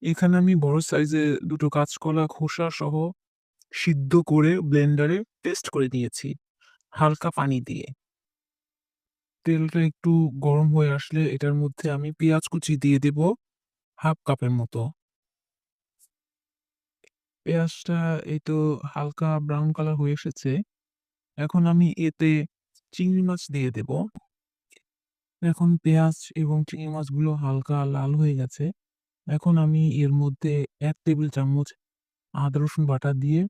এখানে আমি বড় সাইজে ২ টো কাঁচকলা খোসা সহ সিদ্ধ করে ব্লেন্ডারে পেস্ট করে নিয়েছি হালকা পানি দিয়ে। তেলটা একটু গরম হয়ে আসলে এটার মধ্যে আমি পেঁয়াজ কুচি দিয়ে দেব ১/২ কাপের মতো। পেঁয়াজটা এই তো হালকা ব্রাউন কালার হয়ে এসেছে। এখন আমি এতে চিংড়ি মাছ দিয়ে দেব। এখন পেঁয়াজ এবং চিংড়ি মাছগুলো হালকা লাল হয়ে গেছে। এখন আমি এর মধ্যে ১ টেবিল চামচ আদা রসুন বাটা দিয়ে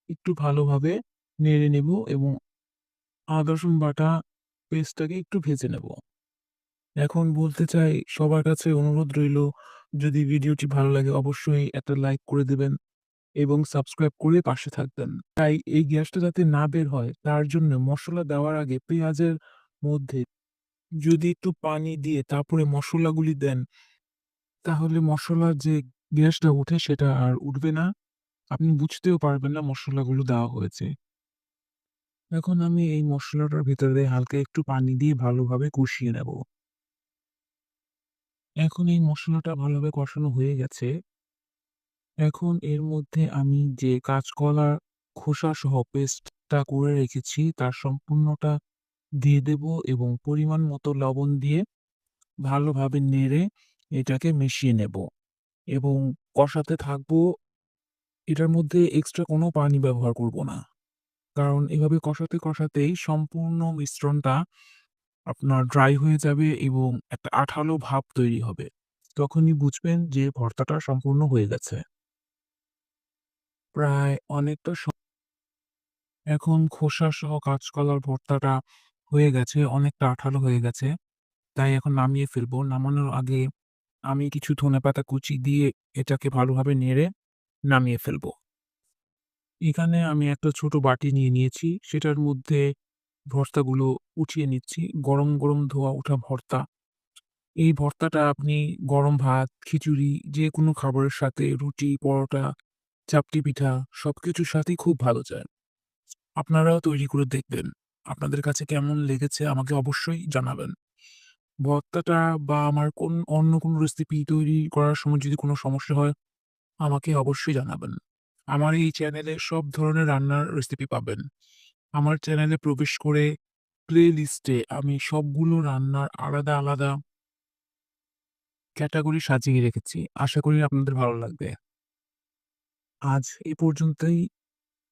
একটু ভালোভাবে নেড়ে নেব এবং আদা রসুন বাটা পেস্টটাকে একটু ভেজে নেব। এখন বলতে চাই সবার কাছে অনুরোধ রইলো, যদি ভিডিওটি ভালো লাগে অবশ্যই একটা লাইক করে দিবেন এবং সাবস্ক্রাইব করে পাশে থাকবেন। তাই এই গ্যাসটা যাতে না বের হয় তার জন্য মসলা দেওয়ার আগে পেঁয়াজের মধ্যে যদি একটু পানি দিয়ে তারপরে মসলাগুলি দেন, তাহলে মসলার যে গ্যাসটা উঠে সেটা আর উঠবে না। আপনি বুঝতেও পারবেন না মসলাগুলো দেওয়া হয়েছে। এখন আমি এই মসলাটার ভিতরে হালকা একটু পানি দিয়ে ভালোভাবে কষিয়ে নেব। এখন এই মসলাটা ভালোভাবে কষানো হয়ে গেছে। এখন এর মধ্যে আমি যে কাঁচকলার খোসাসহ পেস্টটা করে রেখেছি তার সম্পূর্ণটা দিয়ে দেব এবং পরিমাণ মতো লবণ দিয়ে ভালোভাবে নেড়ে এটাকে মিশিয়ে নেব এবং কষাতে থাকবো। এটার মধ্যে এক্সট্রা কোনো পানি ব্যবহার করব না। কারণ এভাবে কষাতে, কষাতেই সম্পূর্ণ মিশ্রণটা আপনার ড্রাই হয়ে যাবে এবং একটা আঠালো ভাব তৈরি হবে। তখনই বুঝবেন যে ভর্তাটা সম্পূর্ণ হয়ে গেছে। প্রায় অনেকটা এখন খোসাসহ কাঁচকলার ভর্তাটা হয়ে গেছে, অনেকটা আঠালো হয়ে গেছে। তাই এখন নামিয়ে ফেলবো। নামানোর আগে আমি কিছু ধনেপাতা কুচি দিয়ে এটাকে ভালোভাবে নেড়ে নামিয়ে ফেলবো। এখানে আমি একটা ছোট বাটি নিয়ে নিয়েছি। সেটার মধ্যে ভর্তাগুলো উঠিয়ে নিচ্ছি। গরম, গরম ধোয়া ওঠা ভর্তা। এই ভর্তাটা আপনি গরম ভাত, খিচুড়ি যেকোনো খাবারের সাথে রুটি, পরোটা, চাপটি পিঠা সবকিছুর সাথেই খুব ভালো যায়। আপনারাও তৈরি করে দেখবেন। আপনাদের কাছে কেমন লেগেছে আমাকে অবশ্যই জানাবেন। ভর্তাটা বা আমার অন্য কোনো রেসিপি তৈরি করার সময় যদি কোনো সমস্যা হয়, আমাকে অবশ্যই জানাবেন। আমার এই চ্যানেলে সব ধরনের রান্নার রেসিপি পাবেন। আমার চ্যানেলে প্রবেশ করে প্লে লিস্টে আমি সবগুলো রান্নার আলাদা, আলাদা ক্যাটেগরি সাজিয়ে রেখেছি। আশা করি আপনাদের ভালো লাগবে। আজ এ পর্যন্তই।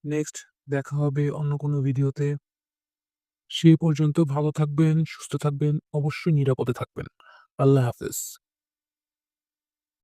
নেক্সট দেখা হবে অন্য কোনো ভিডিওতে। সে পর্যন্ত ভালো থাকবেন, সুস্থ থাকবেন, অবশ্যই নিরাপদে থাকবেন। আল্লাহ হাফেজ।